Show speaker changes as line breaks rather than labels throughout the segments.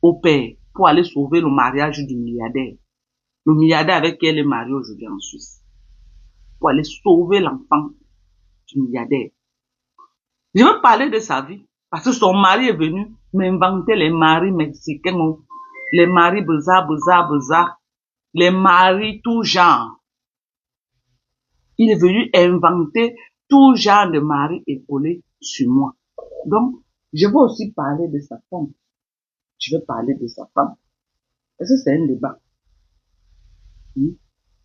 au père pour aller sauver le mariage du milliardaire. Le milliardaire avec qui elle est mariée aujourd'hui en Suisse. Pour aller sauver l'enfant du milliardaire. Je veux parler de sa vie. Parce que son mari est venu m'inventer les maris mexicains, les maris bizarres, les maris tout genre. Il est venu inventer tout genre de maris épaulés sur moi. Donc, je veux aussi parler de sa femme. Je veux parler de sa femme. Parce que c'est un débat.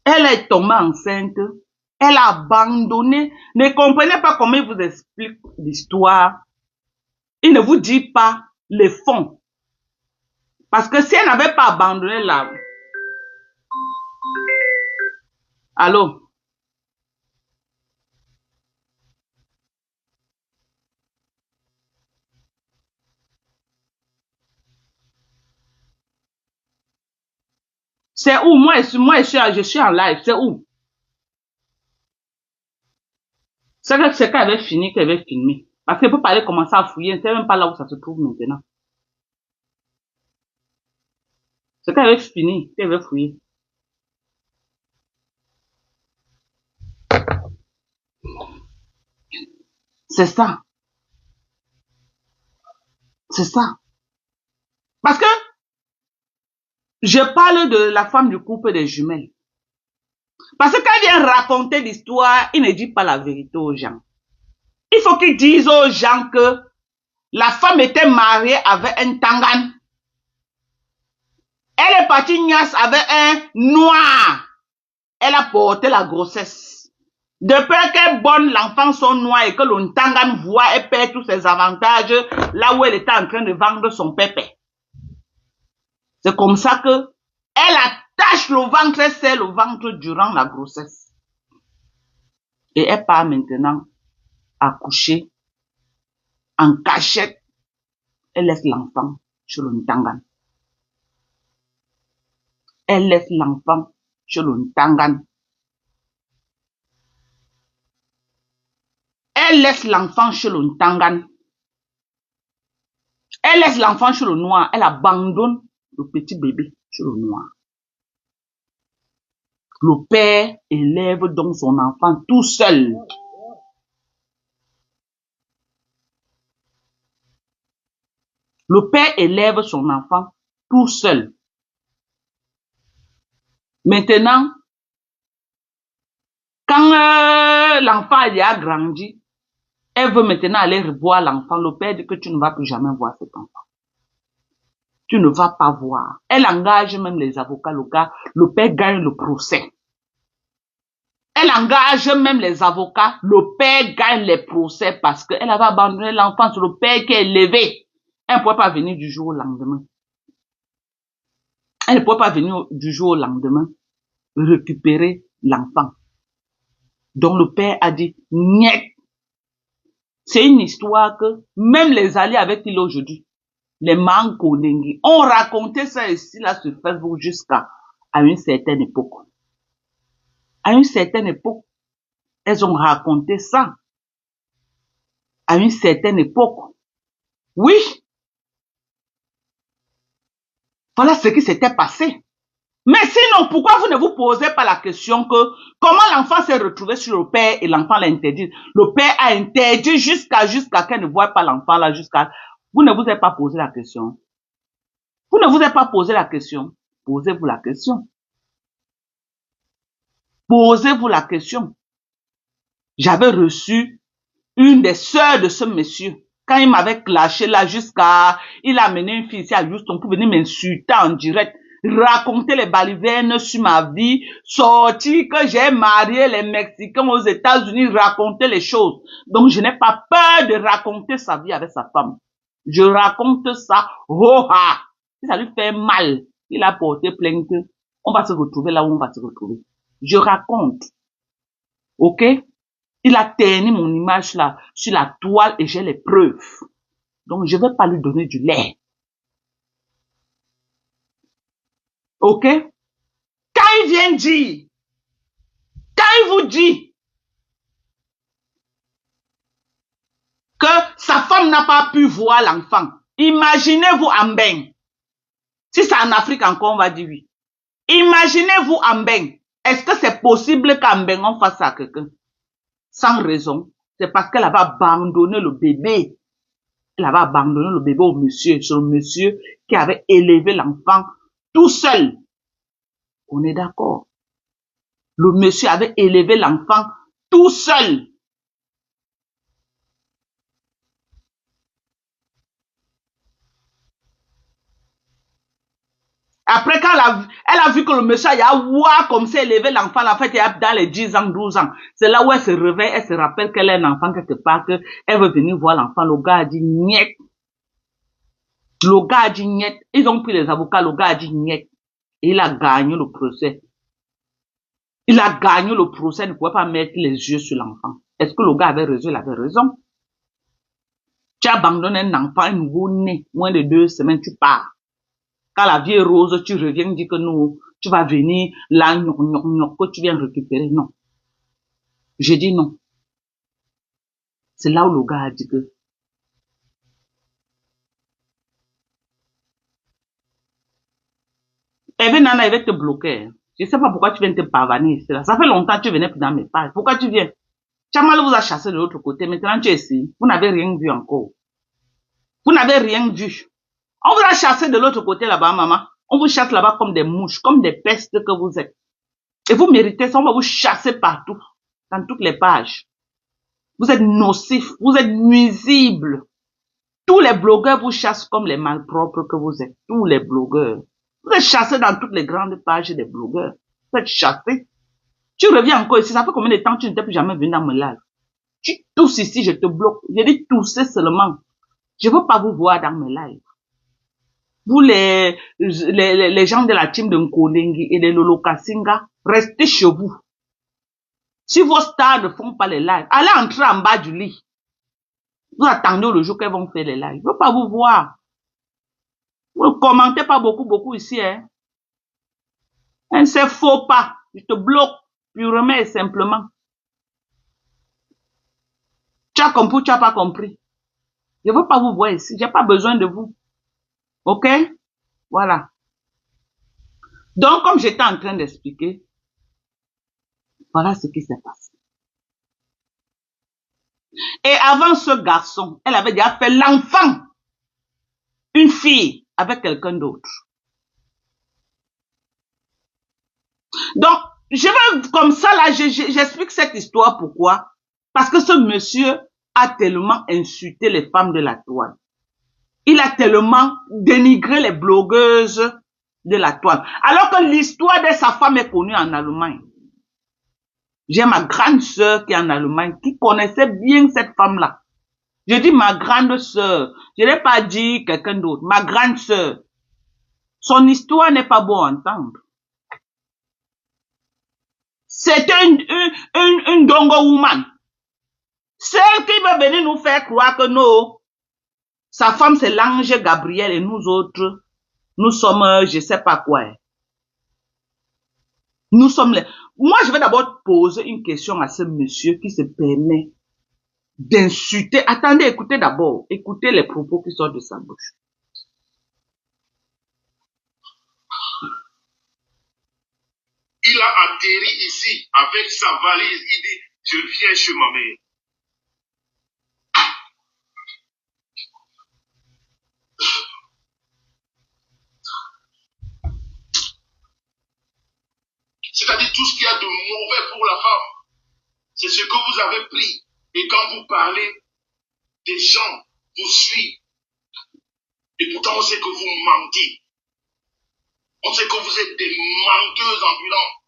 Elle est tombée enceinte. Elle a abandonné. Ne comprenez pas comment il vous explique l'histoire. Il ne vous dit pas le fond. Parce que si elle n'avait pas abandonné là. Allô? C'est où? Je suis en live. C'est où? C'est qu'elle avait fini, qu'elle avait filmé. Parce qu'elle peut pas aller commencer à fouiller. C'est même pas là où ça se trouve maintenant. C'est qu'elle avait fini, qu'elle avait fouillé. C'est ça. C'est ça. Parce que je parle de la femme du couple des jumelles. Parce que quand il vient raconter l'histoire, il ne dit pas la vérité aux gens. Il faut qu'il dise aux gens que la femme était mariée avec un Tangan. Elle est partie niasse avec un noir. Elle a porté la grossesse. Depuis qu'elle bonne, l'enfant sont noirs et que le Tangan voit et perd tous ses avantages là où elle était en train de vendre son pépé. C'est comme ça que elle attache le ventre, elle serre le ventre durant la grossesse. Et elle part maintenant accoucher en cachette. Elle laisse l'enfant chez le Ntangan. Elle laisse l'enfant chez le Ntangan. Elle laisse l'enfant chez le Ntangan. Elle laisse l'enfant chez le noir. Elle abandonne le petit bébé chez le noir. Le père élève donc son enfant tout seul. Le père élève son enfant tout seul. Maintenant, quand l'enfant a grandi, elle veut maintenant aller revoir l'enfant. Le père dit que tu ne vas plus jamais voir cet enfant. Tu ne vas pas voir. Elle engage même les avocats locaux. Le père gagne le procès. Elle engage même les avocats. Le père gagne les procès parce qu'elle avait abandonné l'enfant sur le père qui est élevé. Elle ne pouvait pas venir du jour au lendemain. Elle ne pouvait pas venir du jour au lendemain récupérer l'enfant. Donc le père a dit, niet. C'est une histoire que même les alliés avec qui aujourd'hui, les Manko Nengi, ont raconté ça ici là sur Facebook jusqu'à une certaine époque. À une certaine époque, elles ont raconté ça. À une certaine époque. Oui. Voilà ce qui s'était passé. Mais sinon, pourquoi vous ne vous posez pas la question que comment l'enfant s'est retrouvé sur le père et l'enfant l'a interdit? Le père a interdit jusqu'à qu'elle ne voie pas l'enfant là jusqu'à... Vous ne vous êtes pas posé la question. Vous ne vous êtes pas posé la question. Posez-vous la question. Posez-vous la question. J'avais reçu une des sœurs de ce monsieur. Quand il m'avait clashé là jusqu'à... Il a amené une fille ici à Houston pour venir m'insulter en direct. Raconter les balivernes sur ma vie. Sortir que j'ai marié les Mexicains aux États-Unis. Raconter les choses. Donc je n'ai pas peur de raconter sa vie avec sa femme. Je raconte ça. Oh ah! Si ça lui fait mal, il a porté plainte. On va se retrouver là où on va se retrouver. Je raconte. Ok? Il a terni mon image là sur la toile et j'ai les preuves. Donc, je ne vais pas lui donner du lait. Ok? Quand il vient dire, quand il vous dit que sa femme n'a pas pu voir l'enfant, imaginez-vous en bain. Si c'est en Afrique encore, on va dire oui. Imaginez-vous en Mbeng. Est-ce que c'est possible qu'en Mbeng on fasse ça à quelqu'un? Sans raison. C'est parce qu'elle avait abandonné le bébé. Elle avait abandonné le bébé au monsieur. C'est le monsieur qui avait élevé l'enfant tout seul. On est d'accord. Le monsieur avait élevé l'enfant tout seul. Après, quand elle a vu que le monsieur a voir comme ça élevé l'enfant, en fait, il y a dans les 10 ans, 12 ans. C'est là où elle se réveille, elle se rappelle qu'elle est un enfant quelque part, qu'elle veut venir voir l'enfant. Le gars a dit niet. Le gars a dit niet. Ils ont pris les avocats, le gars a dit niet. Et il a gagné le procès. Il a gagné le procès, il ne pouvait pas mettre les yeux sur l'enfant. Est-ce que le gars avait raison? Il avait raison. Tu abandonnes un enfant, un nouveau-né, moins de 2 semaines, tu pars. Quand la vie est rose, tu reviens, dis que non, tu vas venir là, que tu viens récupérer. Non. J'ai dit non. C'est là où le gars a dit que Nana, il va te bloquer. Je ne sais pas pourquoi tu viens te pavaner ici. Ça fait longtemps que tu venais dans mes pages. Pourquoi tu viens? Chamal vous a chassé de l'autre côté. Maintenant, tu es ici. Vous n'avez rien vu encore. Vous n'avez rien vu. On vous a chassé de l'autre côté là-bas, maman. On vous chasse là-bas comme des mouches, comme des pestes que vous êtes. Et vous méritez ça, on va vous chasser partout, dans toutes les pages. Vous êtes nocifs, vous êtes nuisibles. Tous les blogueurs vous chassent comme les malpropres que vous êtes. Tous les blogueurs. Vous êtes chassés dans toutes les grandes pages des blogueurs. Vous êtes chassés. Tu reviens encore ici, ça fait combien de temps que tu n'étais plus jamais venu dans mon live? Tu tousses ici, je te bloque. J'ai dit tousser seulement. Je ne veux pas vous voir dans mes lives. Vous, les gens de la team de Nkolengi et de Lolo Kasinga, restez chez vous. Si vos stars ne font pas les lives, allez entrer en bas du lit. Vous attendez le jour qu'elles vont faire les lives. Je ne veux pas vous voir. Vous ne commentez pas beaucoup ici, hein. C'est faux pas. Je te bloque purement et simplement. Tu as compris ou tu n'as pas compris? Je ne veux pas vous voir ici. Je n'ai pas besoin de vous. Ok? Voilà. Donc, comme j'étais en train d'expliquer, voilà ce qui s'est passé. Et avant ce garçon, elle avait déjà fait l'enfant. Une fille avec quelqu'un d'autre. Donc, je veux comme ça, là, j'explique cette histoire. Pourquoi? Parce que ce monsieur a tellement insulté les femmes de la toile. Il a tellement dénigré les blogueuses de la toile. Alors que l'histoire de sa femme est connue en Allemagne. J'ai ma grande sœur qui est en Allemagne, qui connaissait bien cette femme-là. Je dis ma grande sœur. Je n'ai pas dit quelqu'un d'autre. Ma grande sœur. Son histoire n'est pas bon à entendre. C'était une dongo woman. Celle qui va venir nous faire croire que non, sa femme c'est l'ange Gabriel et nous autres, nous sommes, je sais pas quoi. Nous sommes les... Moi, je vais d'abord poser une question à ce monsieur qui se permet d'insulter. Attendez, écoutez d'abord. Écoutez les propos qui sortent de sa bouche.
Il a atterri ici avec sa valise. Il dit, je viens chez ma mère. C'est-à-dire tout ce qu'il y a de mauvais pour la femme. C'est ce que vous avez pris. Et quand vous parlez, des gens vous suivent. Et pourtant, on sait que vous mentez. On sait que vous êtes des menteuses ambulantes.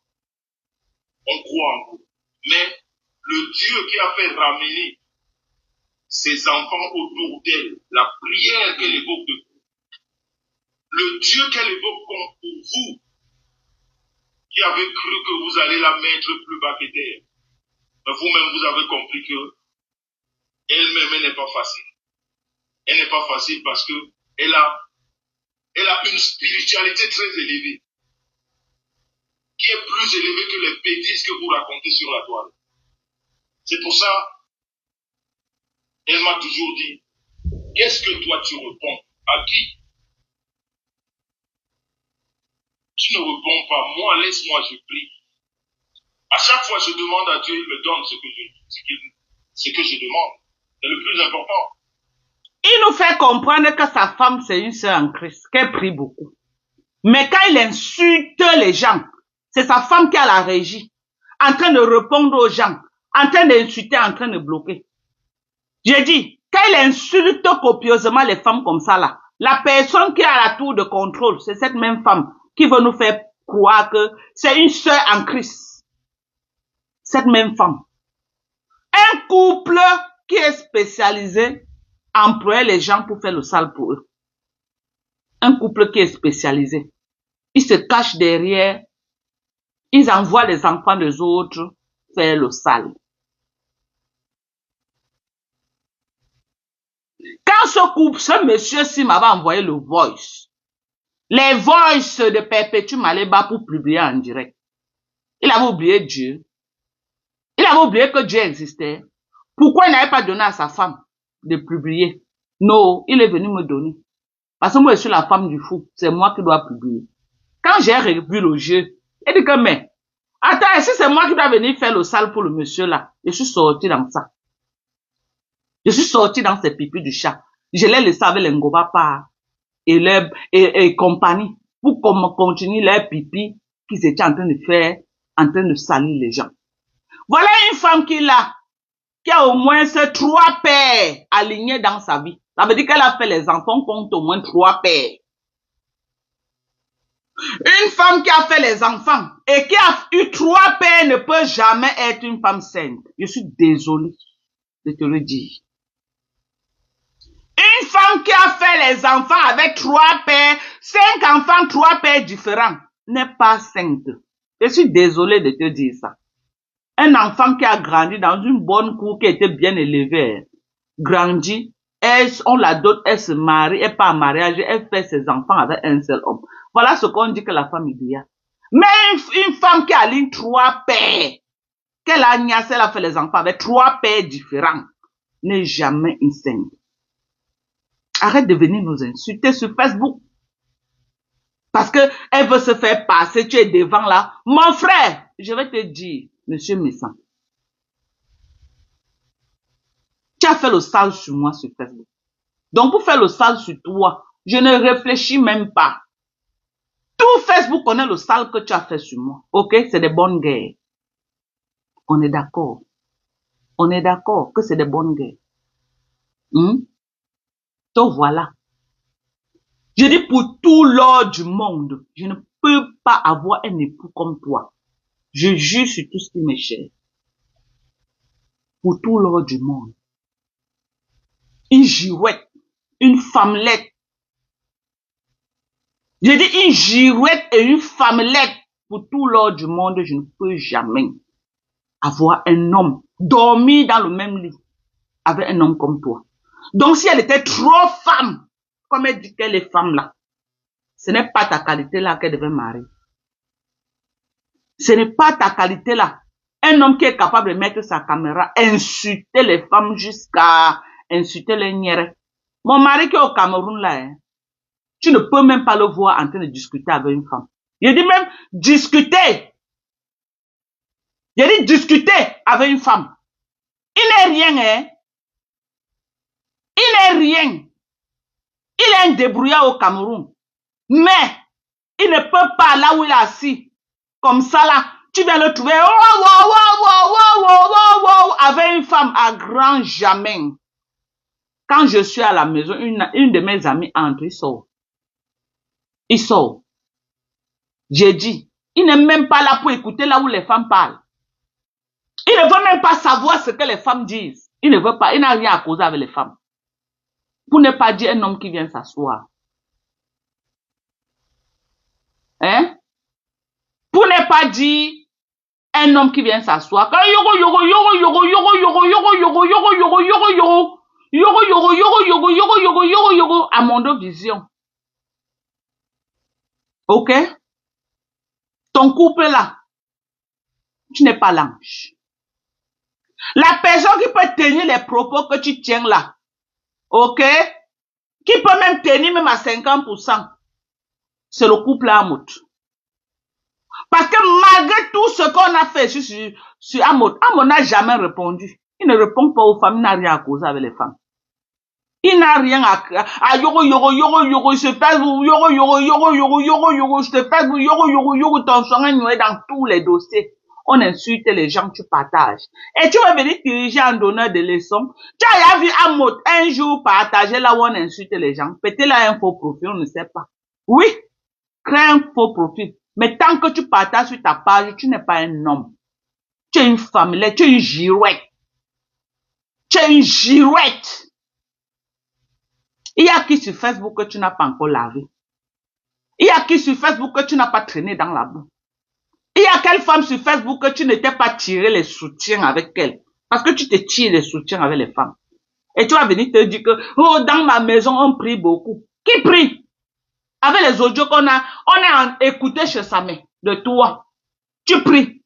On croit en vous. Mais le Dieu qui a fait ramener ses enfants autour d'elle, la prière qu'elle évoque de vous, le Dieu qu'elle évoque comme pour vous, qui avez cru que vous allez la mettre plus bas que terre. Mais vous-même, vous avez compris que elle-même, elle n'est pas facile. Elle n'est pas facile parce que elle a une spiritualité très élevée, qui est plus élevée que les bêtises que vous racontez sur la toile. C'est pour ça, elle m'a toujours dit, qu'est-ce que toi tu réponds? À qui? Tu ne réponds pas. Moi, laisse-moi, je prie. À chaque fois, je demande à Dieu, il me donne ce que je demande. C'est le plus important.
Il nous fait comprendre que sa femme, c'est une sœur en Christ, qu'elle prie beaucoup. Mais quand il insulte les gens, c'est sa femme qui a la régie, en train de répondre aux gens, en train d'insulter, en train de bloquer. J'ai dit, quand il insulte copieusement les femmes comme ça là, la personne qui a la tour de contrôle, c'est cette même femme qui veut nous faire croire que c'est une sœur en Christ. Cette même femme. Un couple qui est spécialisé à employer les gens pour faire le sale pour eux. Un couple qui est spécialisé. Ils se cachent derrière, ils envoient les enfants des autres faire le sale. Quand ce monsieur-ci m'avait envoyé le voice, les voices de Perpétue Maléba pour publier en direct, il avait oublié Dieu. Il avait oublié que Dieu existait. Pourquoi il n'avait pas donné à sa femme de publier? Non, il est venu me donner. Parce que moi, je suis la femme du fou. C'est moi qui dois publier. Quand j'ai revu le jeu, il dit que, mais, attends, si c'est moi qui dois venir faire le sale pour le monsieur là, je suis sorti dans ça. Je suis sorti dans ces pipis du chat. Je les laissé avec les Ngobapa et compagnie pour continuer leur pipi qu'ils étaient en train de faire, en train de salir les gens. Voilà une femme qui a au moins ces 3 pères alignés dans sa vie. Ça veut dire qu'elle a fait les enfants contre au moins 3 pères. Une femme qui a fait les enfants et qui a eu 3 pères ne peut jamais être une femme sainte. Je suis désolé de te le dire. Une femme qui a fait les enfants avec 3 pères, 5 enfants, 3 pères différents, n'est pas sainte. Je suis désolé de te dire ça. Un enfant qui a grandi dans une bonne cour, qui était bien élevé, grandit, on la dote, elle se marie, elle part en mariage, elle fait ses enfants avec un seul homme. Voilà ce qu'on dit que la femme idéale. Mais une femme qui a ligne 3 pères, qu'elle a niassé, elle a fait les enfants avec 3 pères différents, n'est jamais une sainte. Arrête de venir nous insulter sur Facebook. Parce que elle veut se faire passer, tu es devant là. Mon frère, je vais te dire, monsieur Messan, tu as fait le sale sur moi sur Facebook. Donc pour faire le sale sur toi, je ne réfléchis même pas. Tout Facebook connaît le sale que tu as fait sur moi. Ok, c'est des bonnes guerres. On est d'accord. On est d'accord que c'est des bonnes guerres. Donc voilà. Je dis pour tout l'or du monde, je ne peux pas avoir un époux comme toi. Je jure sur tout ce qui m'est cher. Pour tout l'or du monde. Une girouette, une femmelette. Je dis une girouette et une femmelette. Pour tout l'or du monde, je ne peux jamais avoir un homme dormir dans le même lit avec un homme comme toi. Donc si elle était trop femme, comme elle dit qu'elle est femme là, ce n'est pas ta qualité là qu'elle devait marier. Ce n'est pas ta qualité là. Un homme qui est capable de mettre sa caméra, insulter les femmes jusqu'à insulter les nières. Mon mari qui est au Cameroun là, hein, tu ne peux même pas le voir en train de discuter avec une femme. Je dis même discuter. Je dis discuter avec une femme. Il n'est rien, hein. Il n'est rien. Il est un débrouillard au Cameroun. Mais, il ne peut pas là où il est assis. Comme ça là, tu viens le trouver avec une femme à grand jamais. Quand je suis à la maison, une de mes amies entre, il sort. Il sort. J'ai dit, il n'est même pas là pour écouter là où les femmes parlent. Il ne veut même pas savoir ce que les femmes disent. Il ne veut pas, il n'a rien à causer avec les femmes. Pour ne pas dire un homme qui vient s'asseoir. Hein? Pour ne pas dire un homme qui vient s'asseoir. À Mondo Vision. Ok? Ton couple là, tu n'es pas l'ange. La personne qui peut tenir les propos que tu tiens là, ok? Qui peut même tenir même à 50%, c'est le couple Amout. Parce que malgré tout ce qu'on a fait sur Amon n'a jamais répondu. Il ne répond pas aux femmes, il n'a rien à causer avec les femmes. Il n'a rien à yoro, je te fais, je te fais, ton soin est dans tous les dossiers. On insulte les gens, tu partages. Et tu vas venir diriger en donneur de leçons. Tu as vu Amot un jour partager là où on insulte les gens. Peut-être là un faux profil, on ne sait pas. Oui, crée un faux profil. Mais tant que tu partages sur ta page, tu n'es pas un homme. Tu es une femme, tu es une girouette. Tu es une girouette. Il y a qui sur Facebook que tu n'as pas encore lavé. Il y a qui sur Facebook que tu n'as pas traîné dans la boue. Il y a quelle femme sur Facebook que tu n'étais pas tiré les soutiens avec elle. Parce que tu te tires les soutiens avec les femmes. Et tu vas venir te dire que, oh, dans ma maison, on prie beaucoup. Qui prie? Avec les audios qu'on a, on est écouté chez sa mère, de toi. Tu pries.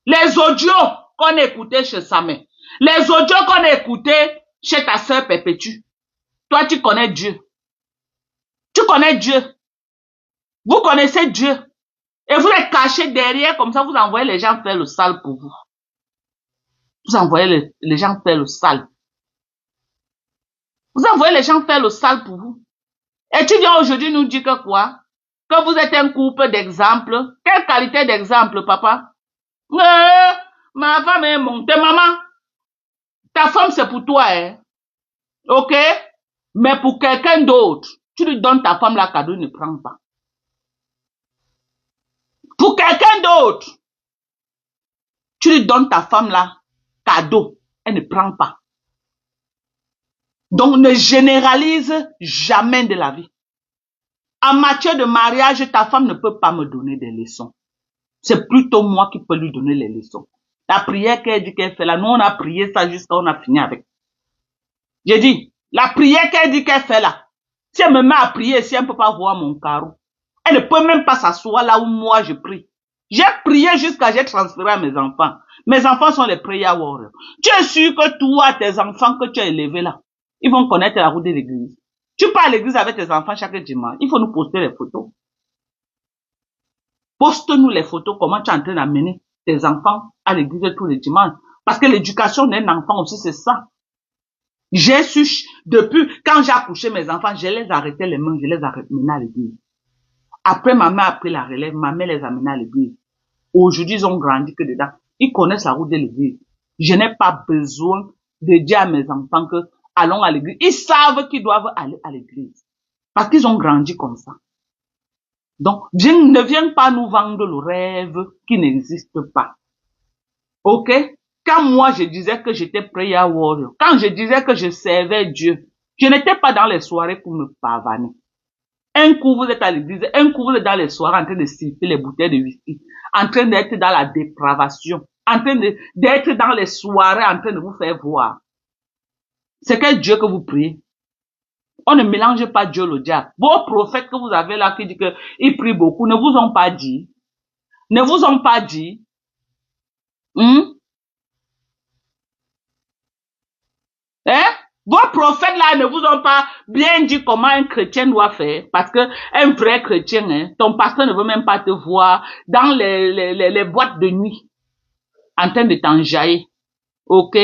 Les audios qu'on a écoutés chez sa mère. Les audios qu'on a écoutés chez ta sœur Perpétue. Toi, tu connais Dieu. Tu connais Dieu. Vous connaissez Dieu. Et vous êtes caché derrière, comme ça, vous envoyez les gens faire le sale pour vous. Vous envoyez les gens faire le sale. Vous envoyez les gens faire le sale pour vous. Et tu viens aujourd'hui nous dire que quoi? Que vous êtes un couple d'exemple. Quelle qualité d'exemple, papa? Ma femme est montée, maman. Ta femme, c'est pour toi, hein? Ok? Mais pour quelqu'un d'autre, tu lui donnes ta femme la cadeau, ne prends pas. Pour quelqu'un d'autre, tu lui donnes ta femme là, cadeau, elle ne prend pas. Donc ne généralise jamais de la vie. En matière de mariage, ta femme ne peut pas me donner des leçons. C'est plutôt moi qui peux lui donner les leçons. La prière qu'elle dit qu'elle fait là, nous on a prié ça jusqu'à on a fini avec. J'ai dit, la prière qu'elle dit qu'elle fait là, si elle me met à prier, si elle ne peut pas voir mon carreau, elle ne peut même pas s'asseoir là où moi je prie. J'ai prié jusqu'à j'ai transféré à mes enfants. Mes enfants sont les prayer warriors. Tu es sûr que toi, tes enfants que tu as élevés là, ils vont connaître la route de l'église. Tu pars à l'église avec tes enfants chaque dimanche. Il faut nous poster les photos. Poste-nous les photos, comment tu es en train d'amener tes enfants à l'église tous les dimanches. Parce que l'éducation d'un enfant aussi, c'est ça. J'ai su, depuis, quand j'ai accouché mes enfants, je les arrêtais les mains, je les amenais à l'église. Après, ma mère a pris la relève, ma mère les a amenés à l'église. Aujourd'hui, ils ont grandi que dedans. Ils connaissent la route de l'église. Je n'ai pas besoin de dire à mes enfants que allons à l'église. Ils savent qu'ils doivent aller à l'église. Parce qu'ils ont grandi comme ça. Donc, ne viens pas nous vendre le rêve qui n'existe pas. Ok? Quand moi je disais que j'étais prayer warrior, quand je disais que je servais Dieu, je n'étais pas dans les soirées pour me pavaner. Un coup vous êtes à l'église, un coup vous êtes dans les soirées en train de siffler les bouteilles de whisky, en train d'être dans la dépravation, en train d'être dans les soirées en train de vous faire voir. C'est quel Dieu que vous priez? On ne mélange pas Dieu le diable. Vos prophètes que vous avez là qui disent qu'ils prient beaucoup, ne vous ont pas dit. Ne vous ont pas dit. Vos prophètes là ne vous ont pas bien dit comment un chrétien doit faire. Parce que un vrai chrétien, hein, ton pasteur ne veut même pas te voir dans les boîtes de nuit en train de t'enjailler. Ok?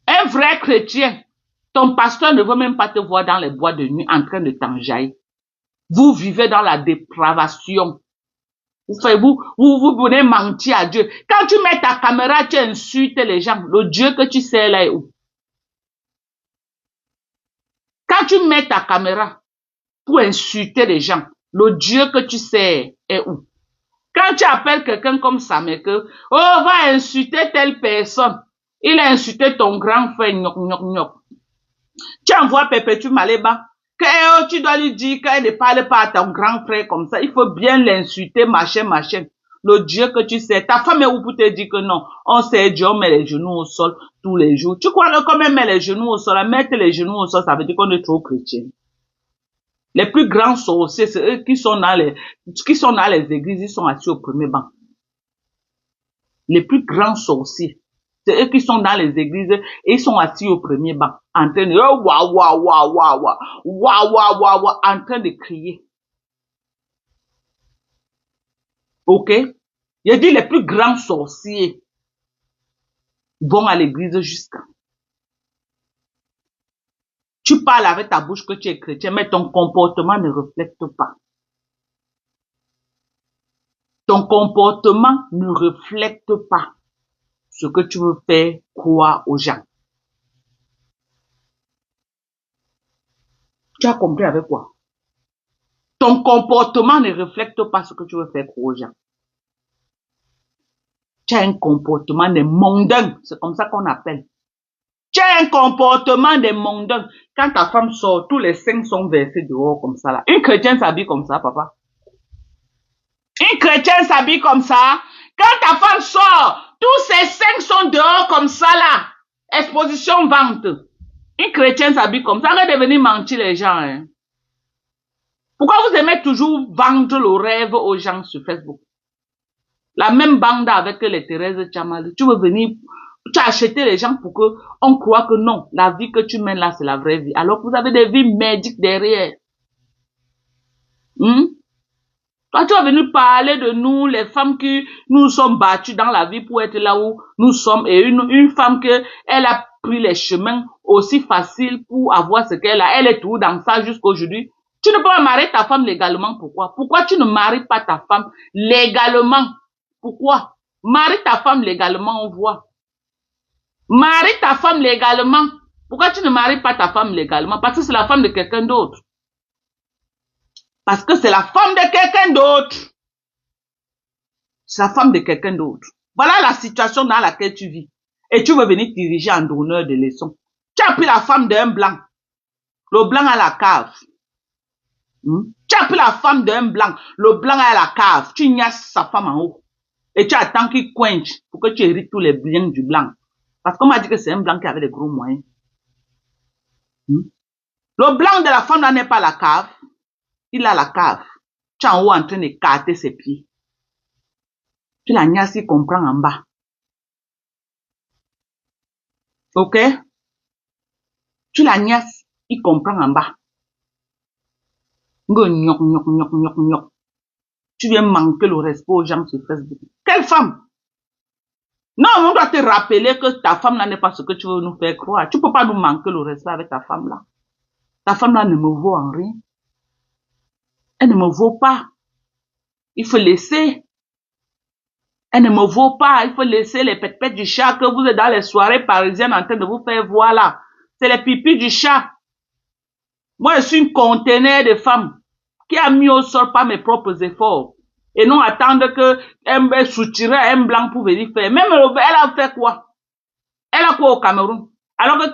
Un vrai chrétien, ton pasteur ne veut même pas te voir dans les boîtes de nuit en train de t'enjailler. Vous vivez dans la dépravation. Vous venez mentir à Dieu. Quand tu mets ta caméra, tu insultes les gens. Le Dieu que tu sais là est où? Quand tu mets ta caméra pour insulter les gens, le Dieu que tu sais est où? Quand tu appelles quelqu'un comme ça, mais que, oh, va insulter telle personne. Il a insulté ton grand frère, gnoc, gnoc, gnoc. Tu envoies Perpétue Maleba, que oh, tu dois lui dire qu'elle ne parle pas à ton grand frère comme ça. Il faut bien l'insulter, machin, machin. Le Dieu que tu sais, ta femme est où pour te dire que non, on sait Dieu, on met les genoux au sol tous les jours. Tu crois que comme elle met les genoux au sol, mettre les genoux au sol, ça veut dire qu'on est trop chrétien. Les plus grands sorciers, c'est eux qui sont dans les églises, ils sont assis au premier banc. Les plus grands sorciers, c'est eux qui sont dans les églises et ils sont assis au premier banc, en train de en train de crier. Ok? Il dit les plus grands sorciers vont à l'église jusqu'à. Tu parles avec ta bouche que tu es chrétien, mais ton comportement ne reflète pas. Ton comportement ne reflète pas ce que tu veux faire croire aux gens. Tu as compris avec quoi? Ton comportement ne reflète pas ce que tu veux faire croire aux gens. Tu as un comportement de mondain, c'est comme ça qu'on appelle. Tu as un comportement de mondain. Quand ta femme sort, tous les seins sont versés dehors comme ça là. Une chrétienne s'habille comme ça, papa. Une chrétienne s'habille comme ça. Quand ta femme sort, tous ses seins sont dehors comme ça là. Exposition vente. Une chrétienne s'habille comme ça. Arrête de venir mentir les gens. Hein. Pourquoi vous aimez toujours vendre le rêve aux gens sur Facebook? La même bande avec les Thérèse Tchamal. Tu veux venir, tu as acheté les gens pour que on croit que non, la vie que tu mènes là, c'est la vraie vie. Alors que vous avez des vies merdiques derrière. Toi, tu vas venir parler de nous, les femmes qui nous sommes battues dans la vie pour être là où nous sommes. Et une femme que elle a pris les chemins aussi faciles pour avoir ce qu'elle a. Elle est toujours dans ça jusqu'à aujourd'hui. Tu ne peux pas marier ta femme légalement. Pourquoi? Pourquoi tu ne maries pas ta femme légalement? Pourquoi? Marie ta femme légalement, on voit. Marie ta femme légalement. Pourquoi tu ne maries pas ta femme légalement? Parce que c'est la femme de quelqu'un d'autre. Parce que c'est la femme de quelqu'un d'autre. C'est la femme de quelqu'un d'autre. Voilà la situation dans laquelle tu vis. Et tu veux venir diriger en donneur de leçons. Tu as pris la femme d'un blanc. Le blanc à la cave. Tu as pris la femme d'un blanc. Le blanc à la cave. Tu ignaces sa femme en haut. Et tu attends qu'il coince pour que tu hérites tous les biens du blanc. Parce qu'on m'a dit que c'est un blanc qui avait des gros moyens. Le blanc de la femme là n'est pas la cave. Il a la cave. Tu es en haut en train de carter ses pieds. Tu la niasse, il comprend en bas. Ok? Tu la niasse, il comprend en bas. Tu viens manquer le respect aux gens sur Facebook. Quelle femme? Non, on doit te rappeler que ta femme là n'est pas ce que tu veux nous faire croire. Tu peux pas nous manquer le respect avec ta femme là. Ta femme là ne me vaut en rien. Elle ne me vaut pas. Il faut laisser. Elle ne me vaut pas. Il faut laisser les pètes du chat que vous êtes dans les soirées parisiennes en train de vous faire voir là. C'est les pipis du chat. Moi, je suis une conteneur de femmes qui a mis au sol par mes propres efforts. Et non attendre que elle soutirait un blanc pour venir faire. Même elle a fait quoi? Elle a quoi au Cameroun? Alors que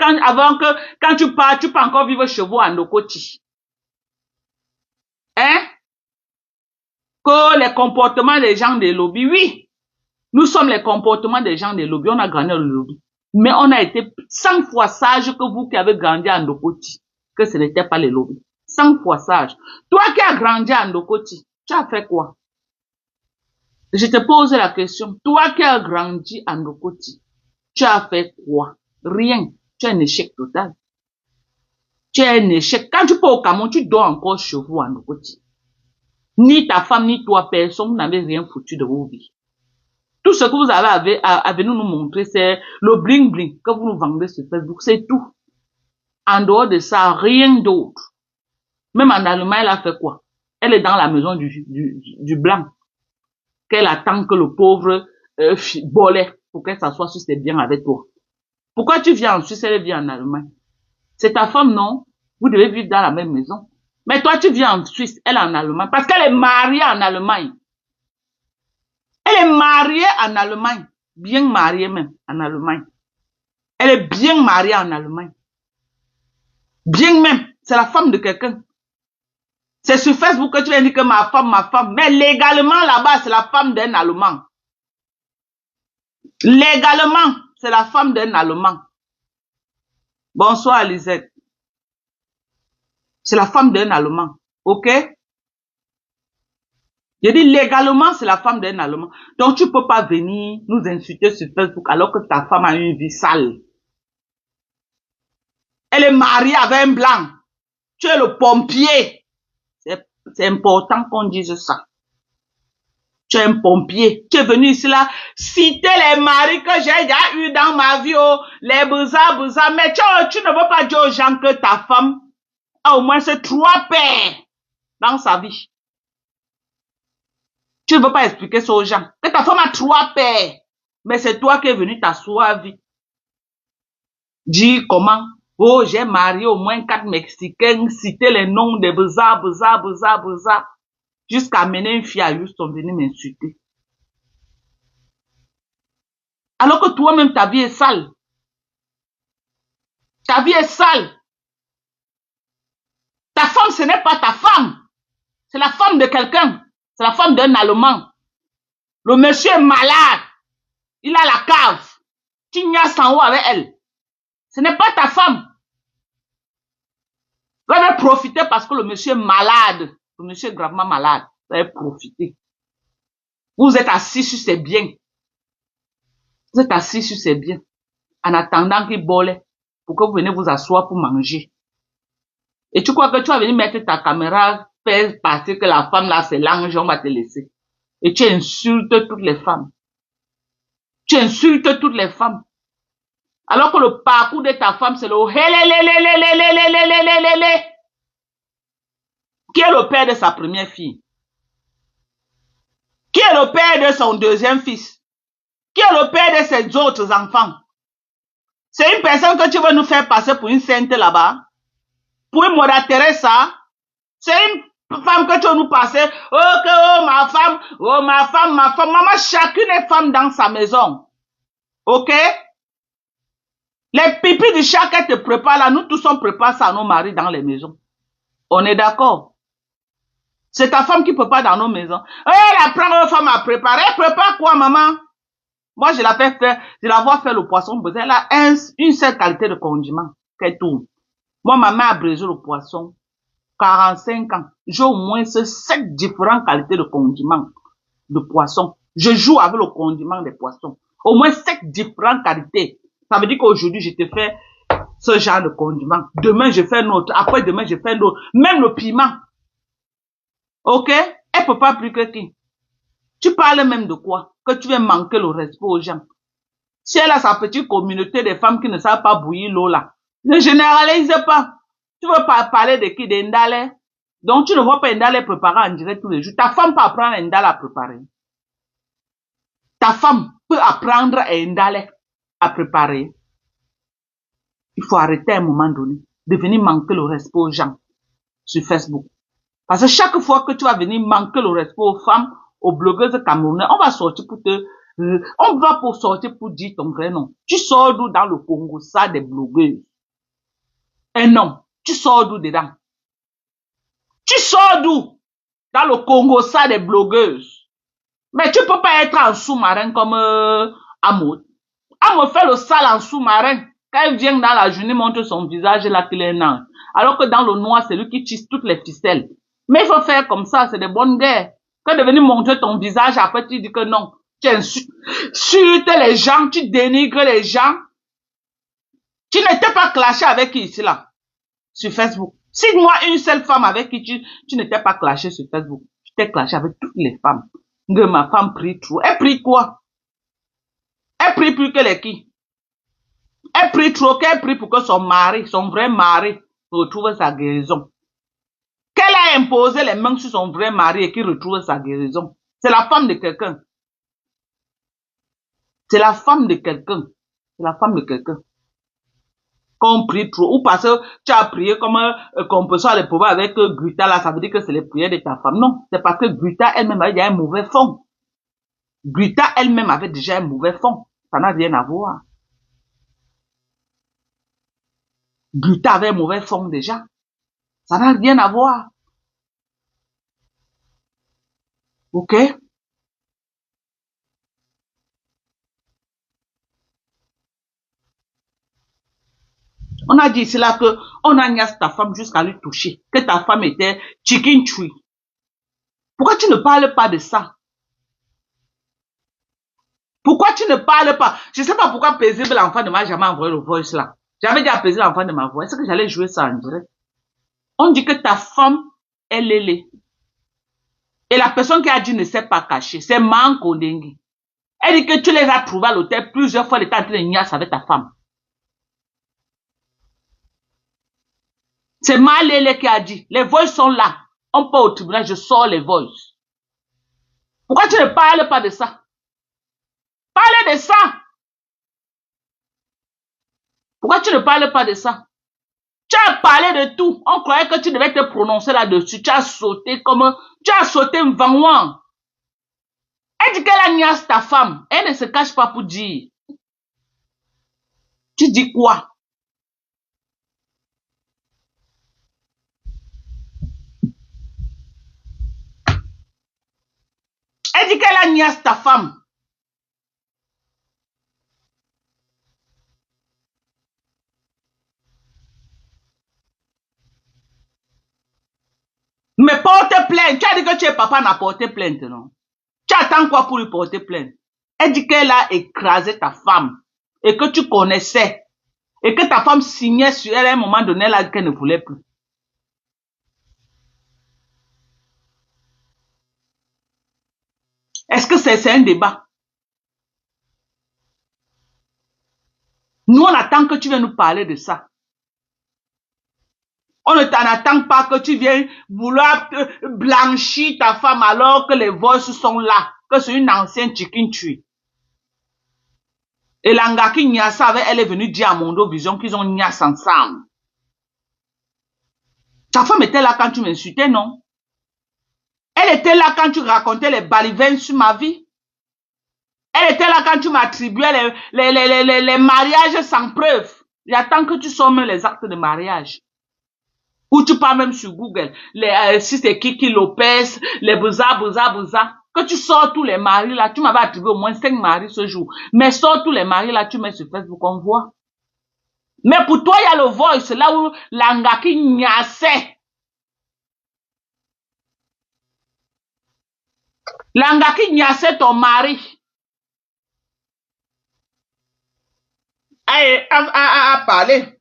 quand tu pars, tu peux encore vivre chez vous en Okoti. Hein? Que les comportements des gens des lobbies, oui. Nous sommes les comportements des gens des lobbies. On a grandi dans le lobby. Mais on a été 100 fois sage que vous qui avez grandi en Okoti. Que ce n'était pas les lobbies. 100 fois sage. Toi qui as grandi en Okoti, tu as fait quoi? Je te pose la question. Toi qui as grandi en Okoti, tu as fait quoi? Rien. Tu es un échec total. Tu es un échec. Quand tu pars au Cameroun, tu dors encore chez vous en Okoti. Ni ta femme, ni toi, personne, vous n'avez rien foutu de vos vies. Tout ce que vous avez à venir nous montrer, c'est le bling bling que vous nous vendez sur Facebook. C'est tout. En dehors de ça, rien d'autre. Même en Allemagne, elle a fait quoi? Elle est dans la maison du blanc. Qu'elle attend que le pauvre bolet pour qu'elle s'assoie sur ses biens avec toi. Pourquoi tu viens en Suisse, elle vient en Allemagne? C'est ta femme, non? Vous devez vivre dans la même maison. Mais toi, tu viens en Suisse, elle est en Allemagne. Parce qu'elle est mariée en Allemagne. Elle est mariée en Allemagne. Bien mariée même en Allemagne. Elle est bien mariée en Allemagne. Bien même. C'est la femme de quelqu'un. C'est sur Facebook que tu viens dire que ma femme. Mais légalement, là-bas, c'est la femme d'un Allemand. Légalement, c'est la femme d'un Allemand. Bonsoir, Lisette. C'est la femme d'un Allemand. Ok? Je dis légalement, c'est la femme d'un Allemand. Donc, tu peux pas venir nous insulter sur Facebook alors que ta femme a une vie sale. Elle est mariée avec un blanc. Tu es le pompier. C'est important qu'on dise ça. Tu es un pompier. Tu es venu ici là, citer les maris que j'ai déjà eu dans ma vie, oh, les bouza. Mais tu ne veux pas dire aux gens que ta femme a au moins ces 3 pères dans sa vie. Tu ne veux pas expliquer ça aux gens. Que ta femme a 3 pères. Mais c'est toi qui es venu t'asseoir à vie. Dis comment? Oh, j'ai marié au moins 4 Mexicains, citer les noms des bouza. Jusqu'à amener une fille à Houston venir m'insulter. Alors que toi-même, ta vie est sale. Ta vie est sale. Ta femme, ce n'est pas ta femme. C'est la femme de quelqu'un. C'est la femme d'un Allemand. Le monsieur est malade. Il a la cave. Tu niasses en haut avec elle. Ce n'est pas ta femme. Vous avez profité parce que le monsieur est malade. Le monsieur est gravement malade. Vous avez profité. Vous êtes assis sur ses biens. Vous êtes assis sur ses biens. En attendant qu'il bole. Pour que vous venez vous asseoir pour manger. Et tu crois que tu vas venir mettre ta caméra, faire passer que la femme là c'est l'ange, on va te laisser. Et tu insultes toutes les femmes. Tu insultes toutes les femmes. Alors que le parcours de ta femme c'est le qui est le père de sa première fille? Qui est le père de son deuxième fils? Qui est le père de ses autres enfants? C'est une personne que tu veux nous faire passer pour une sainte là-bas? Pour une Mother Teresa? C'est une femme que tu veux nous passer? Oh, ma femme, Maman, chacune est femme dans sa maison. Ok? Les pipis du chat qu'elle te prépare là, nous tous on prépare ça à nos maris dans les maisons. On est d'accord? C'est ta femme qui prépare dans nos maisons. Elle apprend aux femmes à préparer. Elle prépare quoi, maman? Moi, je la fais faire, je la vois faire le poisson. Elle a une seule qualité de condiment qu'elle tourne. Moi, ma mère a brisé le poisson. 45 ans. J'ai au moins 7 différentes qualités de condiments de poisson. Je joue avec le condiment des poissons. Au moins 7 différentes qualités. Ça veut dire qu'aujourd'hui, je te fais ce genre de condiment. Demain, je fais un autre. Après, demain, je fais un autre. Même le piment. Ok? Elle peut pas plus que qui? Tu parles même de quoi? Que tu veux manquer le respect aux gens. Si elle a sa petite communauté de femmes qui ne savent pas bouillir l'eau là, ne généralise pas. Tu veux pas parler de qui? D'Indale? Donc tu ne vois pas Indale préparer en direct tous les jours. Ta femme peut apprendre Indale à préparer. Ta femme peut apprendre Indale à préparer. Il faut arrêter à un moment donné de venir manquer le respect aux gens sur Facebook. Parce que chaque fois que tu vas venir manquer le respect aux femmes, aux blogueuses camerounaises, on va sortir pour te... on va pour sortir pour dire ton vrai nom. Tu sors d'où dans le Congo, ça, des blogueuses? Un homme. Tu sors d'où dedans? Tu sors d'où? Dans le Congo, ça, des blogueuses. Mais tu peux pas être en sous-marin comme Amo. Amo fait le sale en sous-marin. Quand elle vient dans la journée, montre son visage là qu'il est un ange. Alors que dans le noir, c'est lui qui tisse toutes les ficelles. Mais il faut faire comme ça, c'est des bonnes guerres. Quand de venir montrer ton visage, après tu dis que non. Tu insultes les gens, tu dénigres les gens. Tu n'étais pas clashé avec qui ici là? Sur Facebook. Cite-moi une seule femme avec qui tu n'étais pas clashé sur Facebook. Tu t'es clashé avec toutes les femmes. Que ma femme prie trop. Elle prie quoi? Elle prie plus que les qui? Elle prie trop, qu'elle prie pour que son mari, son vrai mari, retrouve sa guérison. Qu'elle a imposé les mains sur son vrai mari et qu'il retrouve sa guérison. C'est la femme de quelqu'un. C'est la femme de quelqu'un. C'est la femme de quelqu'un. Qu'on prie trop, ou parce que tu as prié comme qu'on peut faire les problèmes avec Guta là, ça veut dire que c'est les prières de ta femme. Non, c'est parce que Guta elle-même avait déjà un mauvais fond. Guta elle-même avait déjà un mauvais fond. Ça n'a rien à voir. Guta avait un mauvais fond déjà. Ça n'a rien à voir. Ok? On a dit cela que on a niasse ta femme jusqu'à lui toucher. Que ta femme était chicken chui. Pourquoi tu ne parles pas de ça? Pourquoi tu ne parles pas? Je ne sais pas pourquoi Paisible l'enfant ne m'a jamais envoyé le voice là. J'avais dit à Paisible l'enfant de m'envoyer. Est-ce que j'allais jouer ça en direct? On dit que ta femme est lélé. Et la personne qui a dit ne s'est pas cachée, c'est Manko Dengue. Elle dit que tu les as trouvés à l'hôtel plusieurs fois, elle était en train de niasse avec ta femme. C'est Malele qui a dit, les voices sont là. On part au tribunal, je sors les voices. Pourquoi tu ne parles pas de ça? Parlez de ça. Pourquoi tu ne parles pas de ça? Tu as parlé de tout. On croyait que tu devais te prononcer là-dessus. Tu as sauté comme... Tu as sauté un vanouan. Elle dit qu'elle a niasse ta femme. Elle ne se cache pas pour dire. Tu dis quoi? Elle dit qu'elle a niasse ta femme. Mais porte plainte. Tu as dit que tu es papa, n'a porté plainte, non? Tu attends quoi pour lui porter plainte? Elle dit qu'elle a écrasé ta femme et que tu connaissais et que ta femme signait sur elle à un moment donné là qu'elle ne voulait plus. Est-ce que c'est un débat? Nous, on attend que tu viennes nous parler de ça. On ne t'en attend pas que tu viennes vouloir blanchir ta femme alors que les voices sont là, que c'est une ancienne chicken tree. Et l'Angaki Nyassa, elle est venue dire à Mondo Vision qu'ils ont Nyassa ensemble. Ta femme était là quand tu m'insultais, non? Elle était là quand tu racontais les balivernes sur ma vie. Elle était là quand tu m'attribuais les mariages sans preuve. J'attends que tu sommes les actes de mariage. Ou tu parles même sur Google. Si c'est Kiki Lopez, les Bouza. Que tu sors tous les maris là. Tu m'avais attribué au moins 5 maris ce jour. Mais sors tous les maris là, tu mets sur Facebook, on voit. Mais pour toi, il y a le voice là où l'Angaki Nyase. L'Angaki Nyase, ton mari. À parler.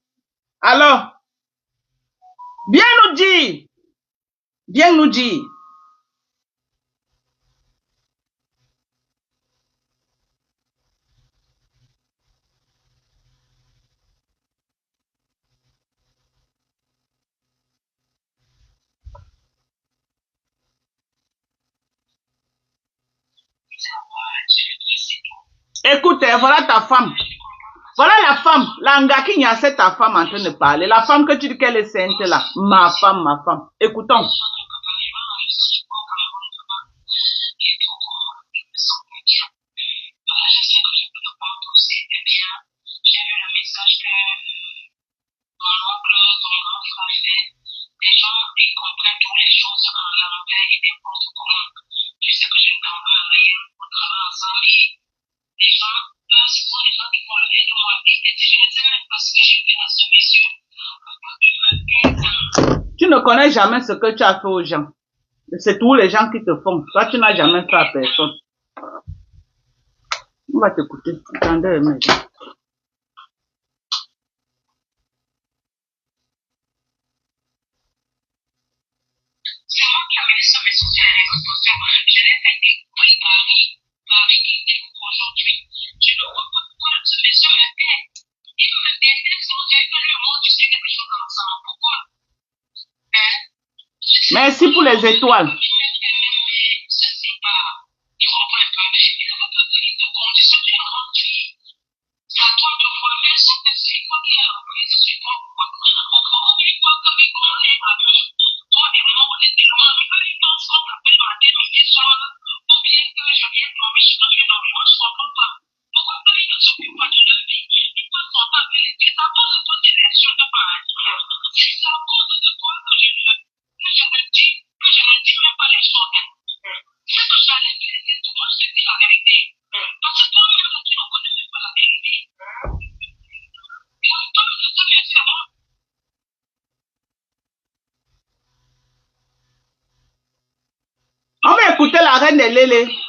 Alors, viens nous dire. Viens nous dire. Écoute, voilà ta femme. Voilà la femme. L'Angaki Nyase, ta femme en train de parler. La femme que tu dis qu'elle est sainte là. Ma femme. Écoutons. Tu ne connais jamais ce que tu as fait aux gens. C'est tous les gens qui te font. Toi, tu n'as jamais fait à personne. On va t'écouter. Attendez, mais... Merci pour les étoiles. On va écouter la reine des Lélé.